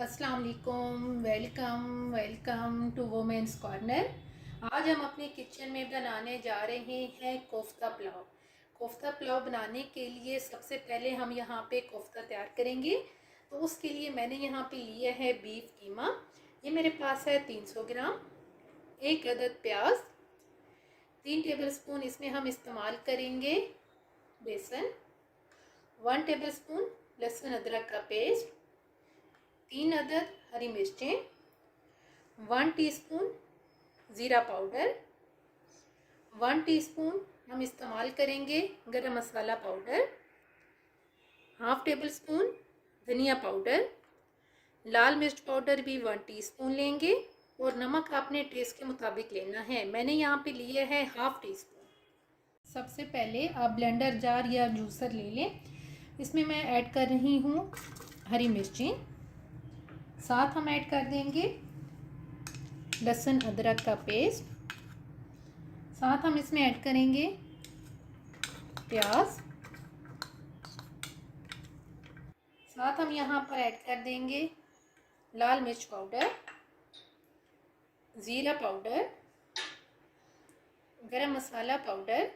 अस्सलाम वालेकुम। Welcome to women's corner. आज हम अपने किचन में बनाने जा रहे हैं कोफ्ता पुलाव। कोफ्ता पुलाव बनाने के लिए सबसे पहले हम यहाँ पे कोफ्ता तैयार करेंगे। तो उसके लिए मैंने यहाँ पे लिया है बीफ कीमा। ये मेरे पास है 300 ग्राम। एक अदद प्याज, 3 टेबलस्पून इसमें हम इस्तेमाल करेंगे बेसन, 1 टेबलस्पून लहसुन अदरक का पेस्ट, 3 अदद हरी मिर्चें, 1 टीस्पून ज़ीरा पाउडर, 1 टीस्पून हम इस्तेमाल करेंगे गरम मसाला पाउडर, हाफ टेबल स्पून धनिया पाउडर, लाल मिर्च पाउडर भी 1 टीस्पून लेंगे और नमक आपने टेस्ट के मुताबिक लेना है। मैंने यहाँ पे लिया है हाफ टी स्पून। सबसे पहले आप ब्लेंडर जार या जूसर ले लें। इसमें मैं ऐड कर रही हूँ हरी मिर्चें, साथ हम ऐड कर देंगे लहसुन अदरक का पेस्ट, साथ हम इसमें ऐड करेंगे प्याज, साथ हम यहाँ पर ऐड कर देंगे लाल मिर्च पाउडर, ज़ीरा पाउडर, गरम मसाला पाउडर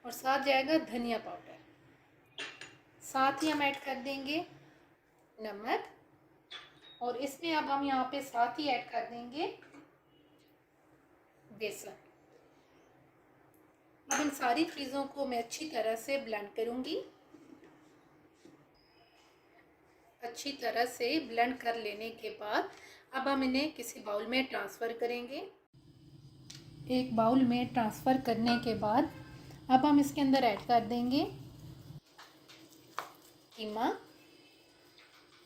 और साथ जाएगा धनिया पाउडर। साथ ही हम ऐड कर देंगे नमक और इसमें अब हम यहाँ पे साथ ही ऐड कर देंगे बेसन। अब इन सारी चीज़ों को मैं अच्छी तरह से ब्लेंड करूँगी। अच्छी तरह से ब्लेंड कर लेने के बाद अब हम इन्हें किसी बाउल में ट्रांसफ़र करेंगे। एक बाउल में ट्रांसफ़र करने के बाद अब हम इसके अंदर ऐड कर देंगे कीमा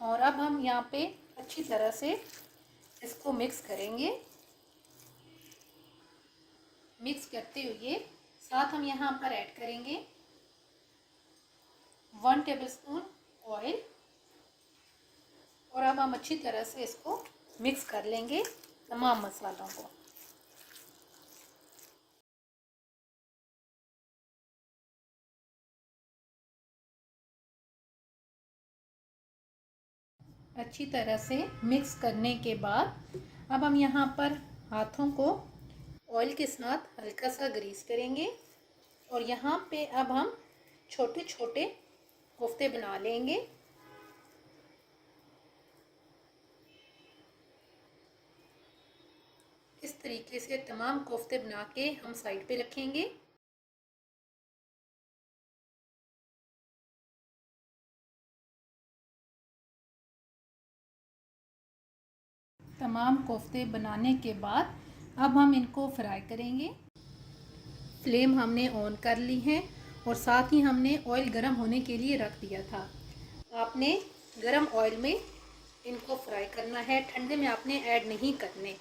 और अब हम यहाँ पे अच्छी तरह से इसको मिक्स करेंगे। मिक्स करते हुए साथ हम यहाँ पर ऐड करेंगे 1 टेबलस्पून ऑयल और अब हम अच्छी तरह से इसको मिक्स कर लेंगे तमाम मसालों को। अच्छी तरह से मिक्स करने के बाद अब हम यहाँ पर हाथों को ऑयल के साथ हल्का सा ग्रीस करेंगे और यहाँ पे अब हम छोटे छोटे कोफ्ते बना लेंगे। इस तरीके से तमाम कोफ्ते बना के हम साइड पे रखेंगे। तमाम कोफ्ते बनाने के बाद अब हम इनको फ्राई करेंगे। फ्लेम हमने ऑन कर ली है और साथ ही हमने ऑयल गर्म होने के लिए रख दिया था। आपने गर्म ऑयल में इनको फ्राई करना है, ठंडे में आपने ऐड नहीं करने।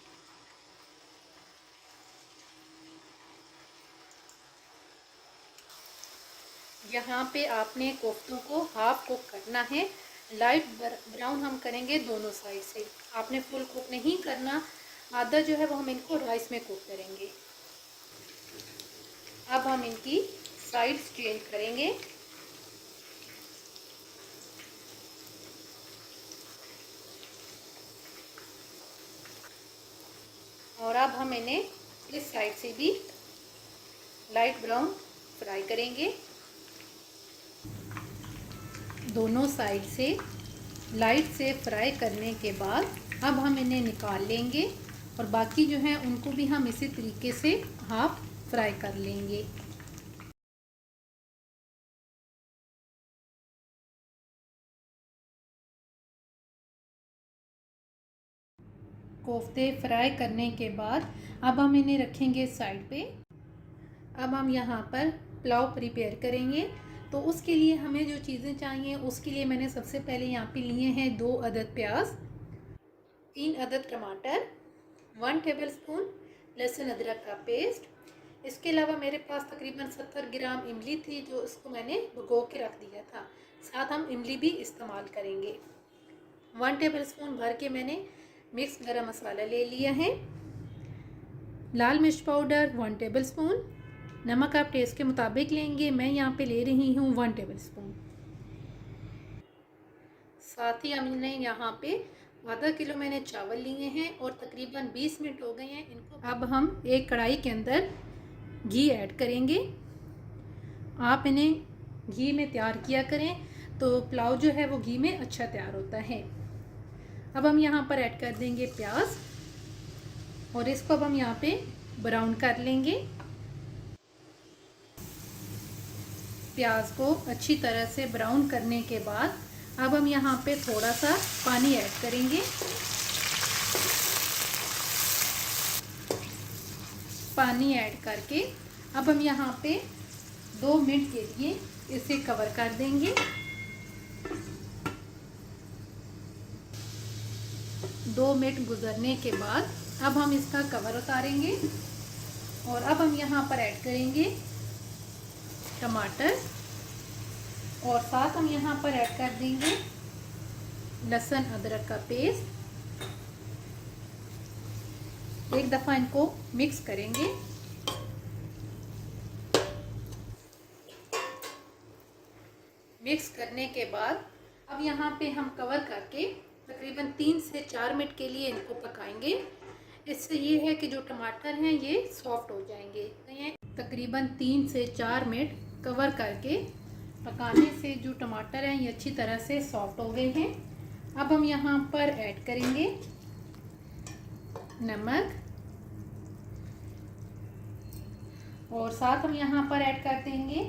यहाँ पे आपने कोफ्तों को हाफ कुक करना है। लाइट ब्राउन हम करेंगे दोनों साइड से, आपने फुल कुक नहीं करना। आधा जो है वो हम इनको राइस में कुक करेंगे। अब हम इनकी साइड्स चेंज करेंगे। और अब हम इन्हें इस साइड से भी लाइट ब्राउन फ्राई करेंगे। दोनों साइड से लाइट से फ्राई करने के बाद अब हम इन्हें निकाल लेंगे और बाकी जो है उनको भी हम इसी तरीके से हाफ फ्राई कर लेंगे। कोफ्ते फ्राई करने के बाद अब हम इन्हें रखेंगे साइड पे। अब हम यहाँ पर पुलाव प्रिपेयर करेंगे। तो उसके लिए हमें जो चीज़ें चाहिए उसके लिए मैंने सबसे पहले यहाँ पे लिए हैं 2 अदद प्याज, 3 अदद टमाटर, 1 टेबलस्पून लहसुन अदरक का पेस्ट। इसके अलावा मेरे पास तकरीबन 70 ग्राम इमली थी जो इसको मैंने भिगो के रख दिया था। साथ हम इमली भी इस्तेमाल करेंगे। 1 टेबलस्पून भर के मैंने मिक्स गरम मसाला ले लिया है। लाल मिर्च पाउडर 1 टेबलस्पून, नमक आप टेस्ट के मुताबिक लेंगे। मैं यहाँ पे ले रही हूँ 1 टेबलस्पून। साथ ही हमने यहाँ पे आधा किलो मैंने चावल लिए हैं और तकरीबन 20 मिनट हो गए हैं इनको। अब हम एक कढ़ाई के अंदर घी ऐड करेंगे। आप इन्हें घी में तैयार किया करें तो पुलाव जो है वो घी में अच्छा तैयार होता है। अब हम यहाँ पर ऐड कर देंगे प्याज और इसको अब हम यहाँ पे ब्राउन कर लेंगे। प्याज को अच्छी तरह से ब्राउन करने के बाद अब हम यहाँ पे थोड़ा सा पानी ऐड करेंगे। पानी ऐड करके अब हम यहाँ पे 2 मिनट के लिए इसे कवर कर देंगे। 2 मिनट गुजरने के बाद अब हम इसका कवर उतारेंगे और अब हम यहाँ पर ऐड करेंगे टमाटर और साथ हम यहाँ पर ऐड कर देंगे लहसुन अदरक का पेस्ट। एक दफ़ा इनको मिक्स करेंगे। मिक्स करने के बाद अब यहाँ पे हम कवर करके तकरीबन 3 से 4 मिनट के लिए इनको पकाएंगे। इससे ये है कि जो टमाटर हैं ये सॉफ्ट हो जाएंगे। तकरीबन 3 से 4 मिनट कवर करके पकाने से जो टमाटर हैं ये अच्छी तरह से सॉफ्ट हो गए हैं। अब हम यहाँ पर ऐड करेंगे नमक और साथ हम यहाँ पर ऐड कर देंगे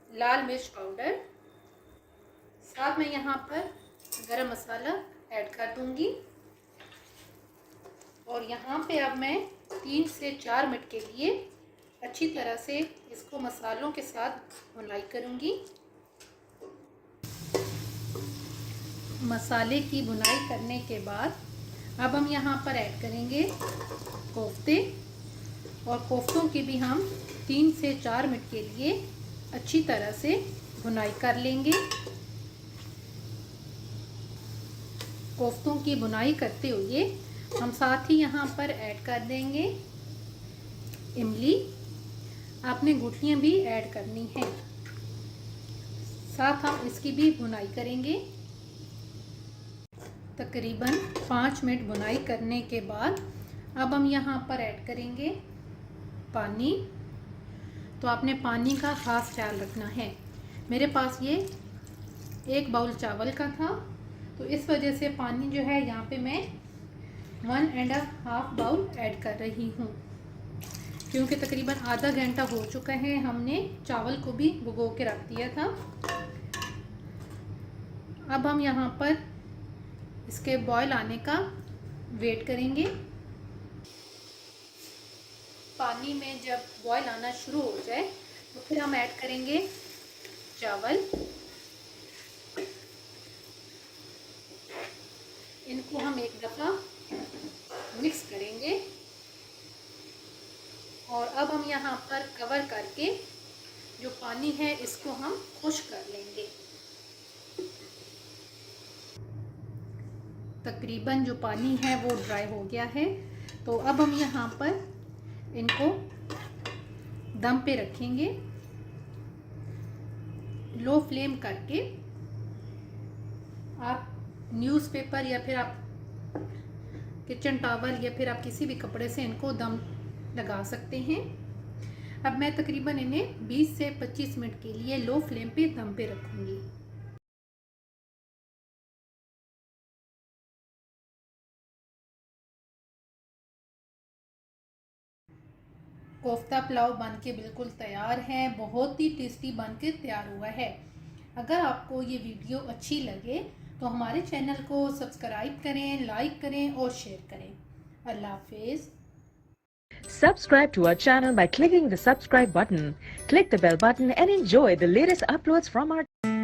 लाल मिर्च पाउडर। साथ में यहाँ पर गरम मसाला ऐड कर दूंगी और यहाँ पे अब मैं 3 से 4 मिनट के लिए अच्छी तरह से इसको मसालों के साथ भुनाई करूंगी। मसाले की भुनाई करने के बाद अब हम यहाँ पर ऐड करेंगे कोफ्ते और कोफ्तों की भी हम 3 से 4 मिनट के लिए अच्छी तरह से भुनाई कर लेंगे। कोफ्तों की भुनाई करते हुए हम साथ ही यहाँ पर ऐड कर देंगे इमली। आपने गुठलियाँ भी ऐड करनी है। साथ हम इसकी भी भुनाई करेंगे। तकरीबन 5 मिनट भुनाई करने के बाद अब हम यहाँ पर ऐड करेंगे पानी। तो आपने पानी का खास ख्याल रखना है। मेरे पास ये 1 बाउल चावल का था तो इस वजह से पानी जो है यहाँ पे मैं 1.5 बाउल ऐड कर रही हूँ, क्योंकि तकरीबन आधा घंटा हो चुका है। हमने चावल को भी भिगो के रख दिया था। अब हम यहाँ पर इसके बॉयल आने का वेट करेंगे। पानी में जब बॉयल आना शुरू हो जाए तो फिर हम ऐड करेंगे चावल। इनको हम एक दफ़ा मिक्स करेंगे और अब हम यहाँ पर कवर करके जो पानी है इसको हम खुश्क कर लेंगे। तकरीबन जो पानी है वो ड्राई हो गया है। तो अब हम यहाँ पर इनको दम पे रखेंगे लो फ्लेम करके। आप न्यूज़पेपर या फिर आप किचन टॉवल या फिर आप किसी भी कपड़े से इनको दम लगा सकते हैं। अब मैं तकरीबन इन्हें 20 से 25 मिनट के लिए लो फ्लेम पे दम पे रखूँगी। कोफ्ता पुलाव बनके बिल्कुल तैयार है। बहुत ही टेस्टी बनके तैयार हुआ है। अगर आपको ये वीडियो अच्छी लगे तो हमारे चैनल को सब्सक्राइब करें, लाइक करें और शेयर करें। अल्लाह हाफिज़। Subscribe to our channel by clicking the subscribe button. Click the bell button and enjoy the latest uploads from our channel.